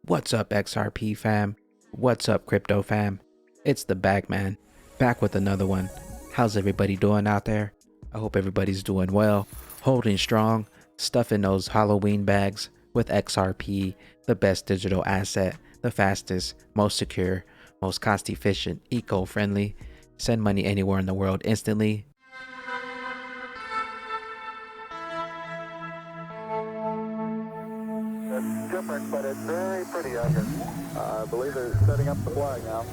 What's up, XRP fam? What's up, crypto fam? It's the Bagman, back with another one. How's everybody doing out there? I hope everybody's doing well, holding strong, stuffing those Halloween bags with XRP, the best digital asset, the fastest, most secure, most cost efficient, eco-friendly. Send money anywhere in the world instantly. It's different, but it's very pretty out here. I believe they're setting up the flag now.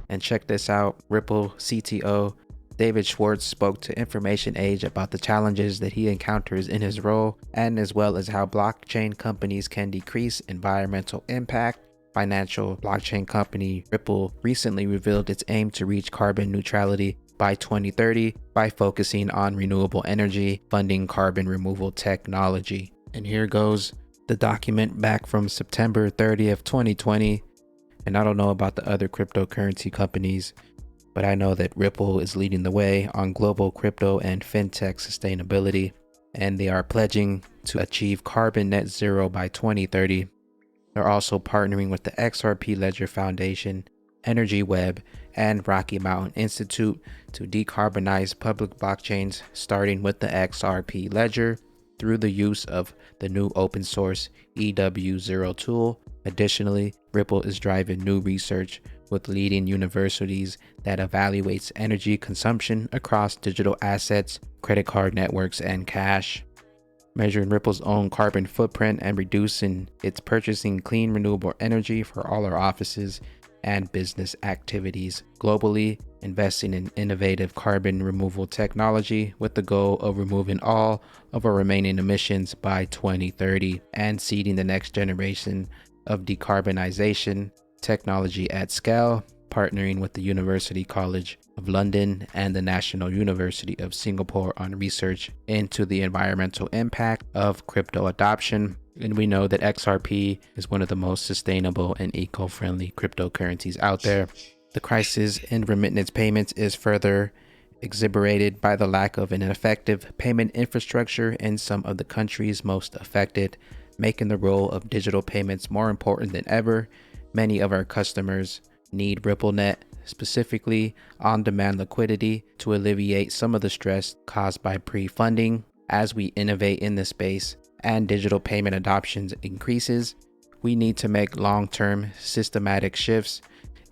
And check this out, Ripple CTO David Schwartz spoke to Information Age about the challenges that he encounters in his role, and as well as how blockchain companies can decrease environmental impact. Financial blockchain company Ripple recently revealed its aim to reach carbon neutrality by 2030 by focusing on renewable energy, funding carbon removal technology. And here goes the document back from September 30th, 2020. And I don't know about the other cryptocurrency companies, but I know that Ripple is leading the way on global crypto and fintech sustainability, and they are pledging to achieve carbon net zero by 2030. They're also partnering with the XRP Ledger Foundation, Energy Web, and Rocky Mountain Institute to decarbonize public blockchains, starting with the XRP Ledger through the use of the new open source EW0 tool. Additionally, Ripple is driving new research with leading universities that evaluates energy consumption across digital assets, credit card networks, and cash, measuring Ripple's own carbon footprint and reducing its purchasing clean renewable energy for all our offices and business activities globally, investing in innovative carbon removal technology with the goal of removing all of our remaining emissions by 2030 and seeding the next generation of decarbonization technology at scale, partnering with the University College of London and the National University of Singapore on research into the environmental impact of crypto adoption. And we know that XRP is one of the most sustainable and eco-friendly cryptocurrencies out there. The crisis in remittance payments is further exacerbated by the lack of an effective payment infrastructure in some of the countries most affected, making the role of digital payments more important than ever. Many of our customers need RippleNet, specifically on-demand liquidity, to alleviate some of the stress caused by pre-funding. As we innovate in this space and digital payment adoptions increases, we need to make long-term systematic shifts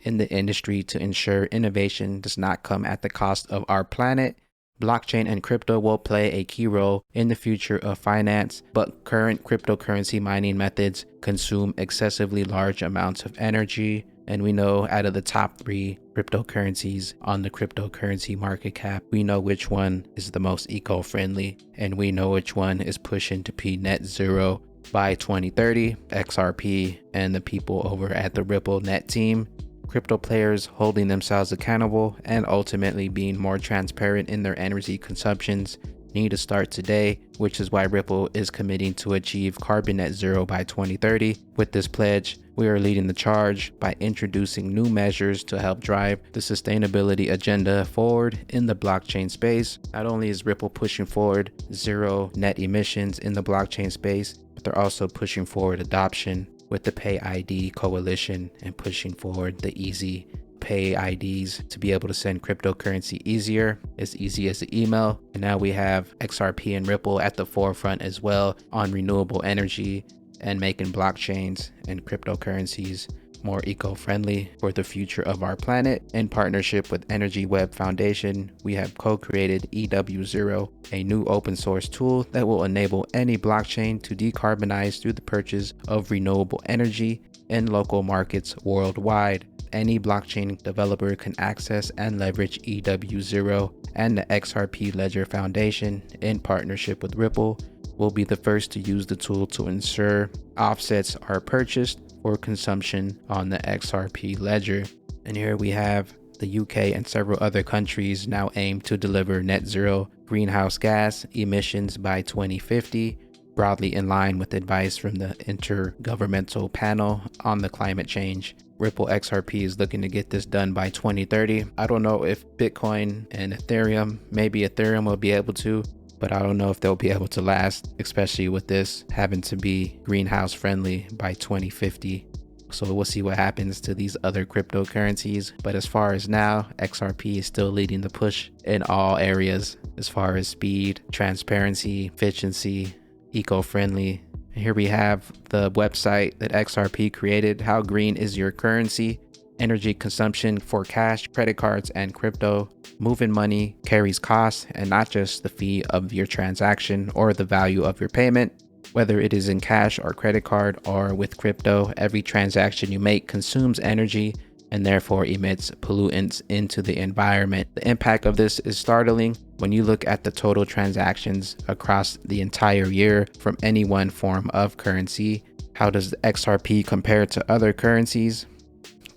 in the industry to ensure innovation does not come at the cost of our planet. Blockchain and crypto will play a key role in the future of finance, but current cryptocurrency mining methods consume excessively large amounts of energy. And we know out of the top 3 cryptocurrencies on the cryptocurrency market cap, we know which one is the most eco-friendly, and we know which one is pushing to be net zero by 2030. XRP and the people over at the Ripple Net team. Crypto players holding themselves accountable and ultimately being more transparent in their energy consumptions need to start today, which is why Ripple is committing to achieve carbon net zero by 2030. With this pledge, we are leading the charge by introducing new measures to help drive the sustainability agenda forward in the blockchain space. Not only is Ripple pushing forward zero net emissions in the blockchain space, but they're also pushing forward adoption with the Pay ID coalition and pushing forward the easy pay IDs to be able to send cryptocurrency easier, as easy as the email. And now we have XRP and Ripple at the forefront as well on renewable energy and making blockchains and cryptocurrencies more eco-friendly for the future of our planet. In partnership with Energy Web Foundation, we have co-created EW0, a new open source tool that will enable any blockchain to decarbonize through the purchase of renewable energy in local markets worldwide. Any blockchain developer can access and leverage EW0, and the XRP Ledger Foundation, in partnership with Ripple, will be the first to use the tool to ensure offsets are purchased for consumption on the XRP Ledger. And here we have the UK and several other countries now aim to deliver net zero greenhouse gas emissions by 2050, broadly in line with advice from the Intergovernmental Panel on the Climate Change. Ripple XRP is looking to get this done by 2030. I don't know if Bitcoin and Ethereum, maybe Ethereum will be able to, but I don't know if they'll be able to last, especially with this having to be greenhouse friendly by 2050. So we'll see what happens to these other cryptocurrencies. But as far as now, XRP is still leading the push in all areas as far as speed, transparency, efficiency, eco-friendly. Here we have the website that XRP created. How green is your currency? Energy consumption for cash, credit cards, and crypto. Moving money carries costs, and not just the fee of your transaction or the value of your payment. Whether it is in cash or credit card or with crypto, every transaction you make consumes energy and therefore emits pollutants into the environment. The impact of this is startling when you look at the total transactions across the entire year from any one form of currency. How does the XRP compare to other currencies?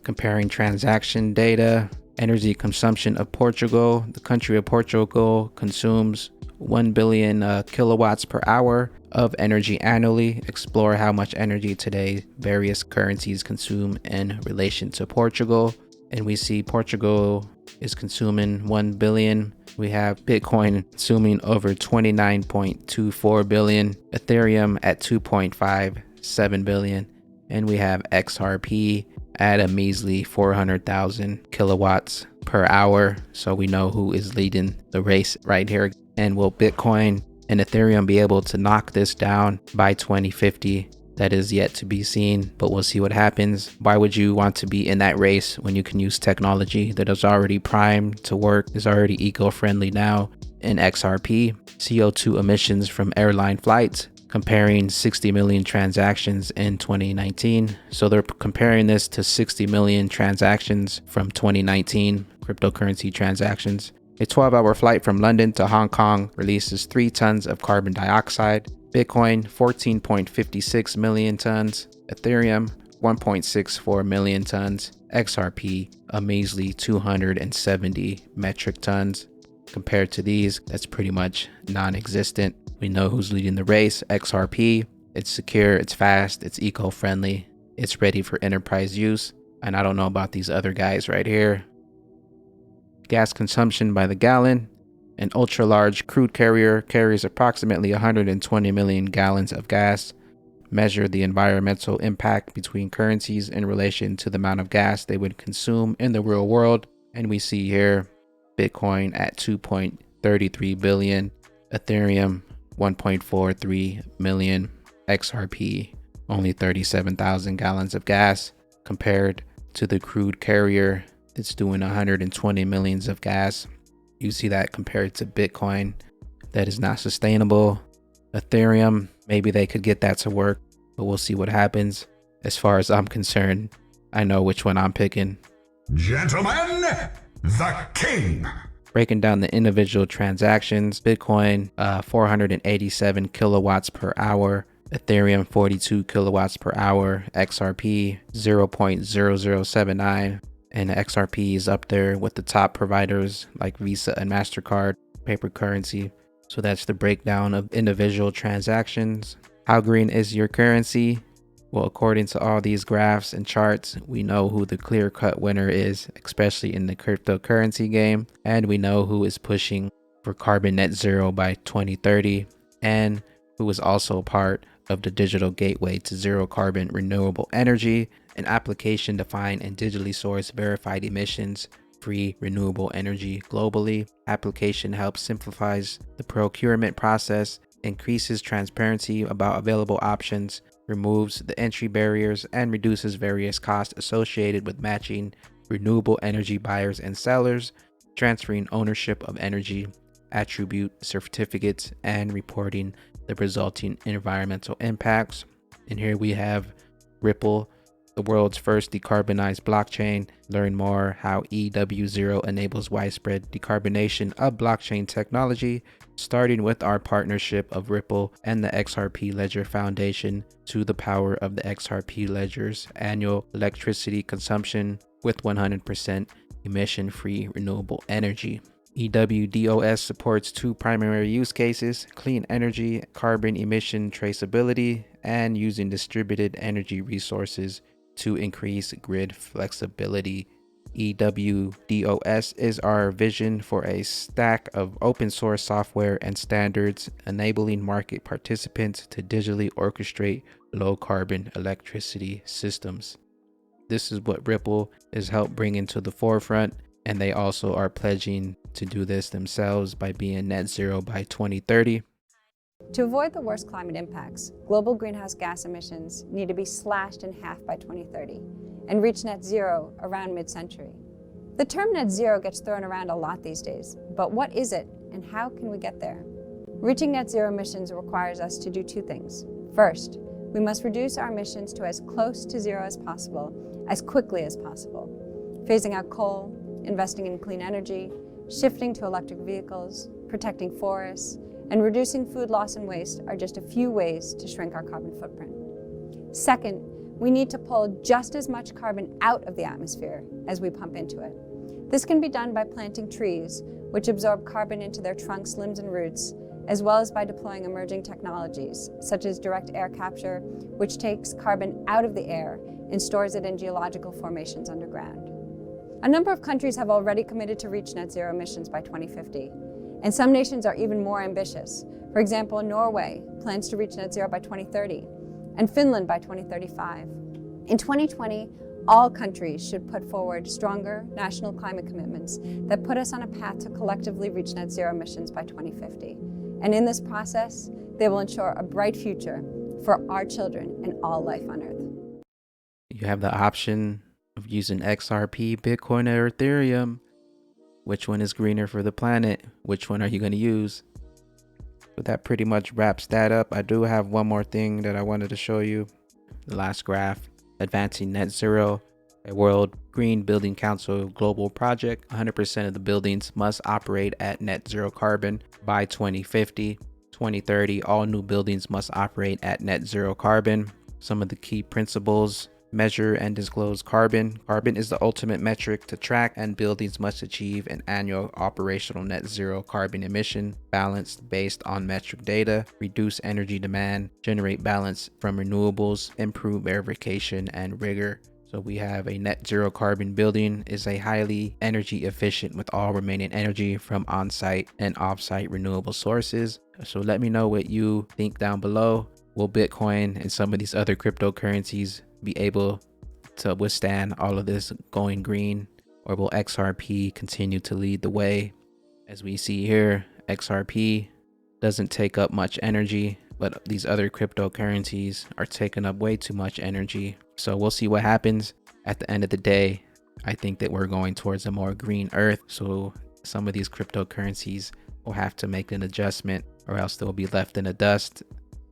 Comparing transaction data, energy consumption of Portugal. The country of Portugal consumes 1 billion kilowatts per hour of energy annually. Explore how much energy today various currencies consume in relation to Portugal. And we see Portugal is consuming 1 billion. We have Bitcoin consuming over 29.24 billion, Ethereum at 2.57 billion, and we have XRP at a measly 400,000 kilowatts per hour. So we know who is leading the race right here. And will Bitcoin and Ethereum be able to knock this down by 2050? That is yet to be seen, but we'll see what happens. Why would you want to be in that race when you can use technology that is already primed to work, is already eco-friendly now in XRP? CO2 emissions from airline flights, comparing 60 million transactions in 2019. So they're comparing this to 60 million transactions from 2019, cryptocurrency transactions. A 12-hour flight from London to Hong Kong releases 3 tons of carbon dioxide. Bitcoin, 14.56 million tons. Ethereum, 1.64 million tons. XRP, a measly 270 metric tons. Compared to these, that's pretty much non-existent. We know who's leading the race. XRP, it's secure, it's fast, it's eco-friendly, it's ready for enterprise use. And I don't know about these other guys right here. Gas consumption by the gallon. An ultra-large crude carrier carries approximately 120 million gallons of gas. Measure the environmental impact between currencies in relation to the amount of gas they would consume in the real world. And we see here Bitcoin at 2.33 billion, Ethereum 1.43 million, XRP only 37,000 gallons of gas compared to the crude carrier. It's doing 120 millions of gas. You see that compared to Bitcoin, that is not sustainable. Ethereum, maybe they could get that to work, but we'll see what happens. As far as I'm concerned, I know which one I'm picking. Gentlemen, the king. Breaking down the individual transactions, Bitcoin, 487 kilowatts per hour. Ethereum, 42 kilowatts per hour. XRP, 0.0079. And XRP is up there with the top providers like Visa and MasterCard, paper currency. So that's the breakdown of individual transactions. How green is your currency? Well, according to all these graphs and charts, we know who the clear-cut winner is, especially in the cryptocurrency game. And we know who is pushing for carbon net zero by 2030 and who is also part of the digital gateway to zero carbon renewable energy, an application to find and digitally source verified emissions free renewable energy globally. Application helps simplifies the procurement process, increases transparency about available options, removes the entry barriers, and reduces various costs associated with matching renewable energy buyers and sellers, transferring ownership of energy attribute certificates, and reporting the resulting environmental impacts. And here we have Ripple, the world's first decarbonized blockchain. Learn more how EW0 enables widespread decarbonation of blockchain technology, starting with our partnership of Ripple and the XRP Ledger Foundation to the power of the XRP Ledger's annual electricity consumption with 100% emission-free renewable energy. EWDOS supports 2 primary use cases: clean energy, carbon emission traceability, and using distributed energy resources to increase grid flexibility. EWDOS is our vision for a stack of open source software and standards enabling market participants to digitally orchestrate low carbon electricity systems. This is what Ripple is helped bring into the forefront, and they also are pledging to do this themselves by being net zero by 2030. To avoid the worst climate impacts, global greenhouse gas emissions need to be slashed in half by 2030 and reach net zero around mid-century. The term net zero gets thrown around a lot these days, but what is it and how can we get there? Reaching net zero emissions requires us to do two things. First, we must reduce our emissions to as close to zero as possible, as quickly as possible. Phasing out coal, investing in clean energy, shifting to electric vehicles, protecting forests, and reducing food loss and waste are just a few ways to shrink our carbon footprint. Second, we need to pull just as much carbon out of the atmosphere as we pump into it. This can be done by planting trees, which absorb carbon into their trunks, limbs, and roots, as well as by deploying emerging technologies, such as direct air capture, which takes carbon out of the air and stores it in geological formations underground. A number of countries have already committed to reach net zero emissions by 2050, and some nations are even more ambitious. For example, Norway plans to reach net zero by 2030, and Finland by 2035. In 2020, all countries should put forward stronger national climate commitments that put us on a path to collectively reach net zero emissions by 2050. And in this process, they will ensure a bright future for our children and all life on Earth. You have the option of using XRP, Bitcoin, or Ethereum. Which one is greener for the planet? Which one are you going to use? But that pretty much wraps that up. I do have one more thing that I wanted to show you. The last graph, advancing net zero, a World Green Building Council global project. 100% of the buildings must operate at net zero carbon by 2050. 2030, all new buildings must operate at net zero carbon. Some of the key principles: measure and disclose carbon. Carbon is the ultimate metric to track, and buildings must achieve an annual operational net zero carbon emission balanced based on metric data. Reduce energy demand, generate balance from renewables, improve verification and rigor. So we have a net zero carbon building is a highly energy efficient with all remaining energy from on-site and off-site renewable sources. So let me know what you think down below. Will Bitcoin and some of these other cryptocurrencies be able to withstand all of this going green, or will XRP continue to lead the way? As we see here, XRP doesn't take up much energy, but these other cryptocurrencies are taking up way too much energy. So we'll see what happens. At the end of the day, I think that we're going towards a more green earth. So some of these cryptocurrencies will have to make an adjustment, or else they'll be left in the dust.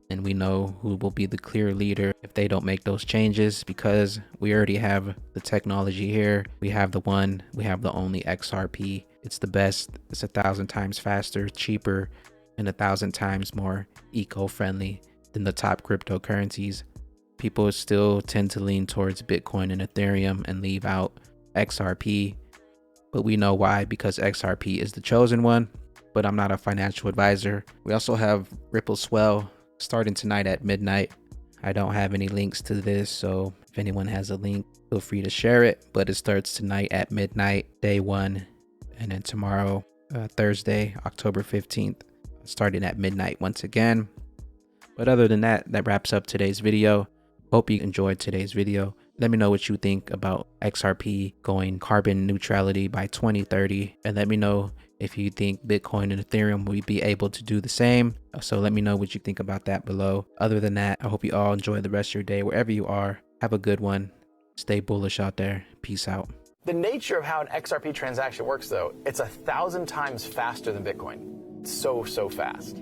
And we know who will be the clear leader if they don't make those changes, because we already have the technology here. We have the only XRP. It's the best. It's 1,000 times faster, cheaper, and 1,000 times more eco-friendly than the top cryptocurrencies. People still tend to lean towards Bitcoin and Ethereum and leave out XRP. But we know why, because XRP is the chosen one. But I'm not a financial advisor. We also have Ripple Swell starting tonight at midnight. I don't have any links to this, so if anyone has a link, feel free to share it. But it starts tonight at midnight, day one, and then tomorrow, Thursday, October 15th, starting at midnight once again. But other than that, that wraps up today's video. Hope you enjoyed today's video. Let me know what you think about XRP going carbon neutrality by 2030, and let me know if you think Bitcoin and Ethereum will be able to do the same. So let me know what you think about that below. Other than that, I hope you all enjoy the rest of your day wherever you are. Have a good one. Stay bullish out there. Peace out. The nature of how an XRP transaction works, though, it's 1,000 times faster than Bitcoin. So fast.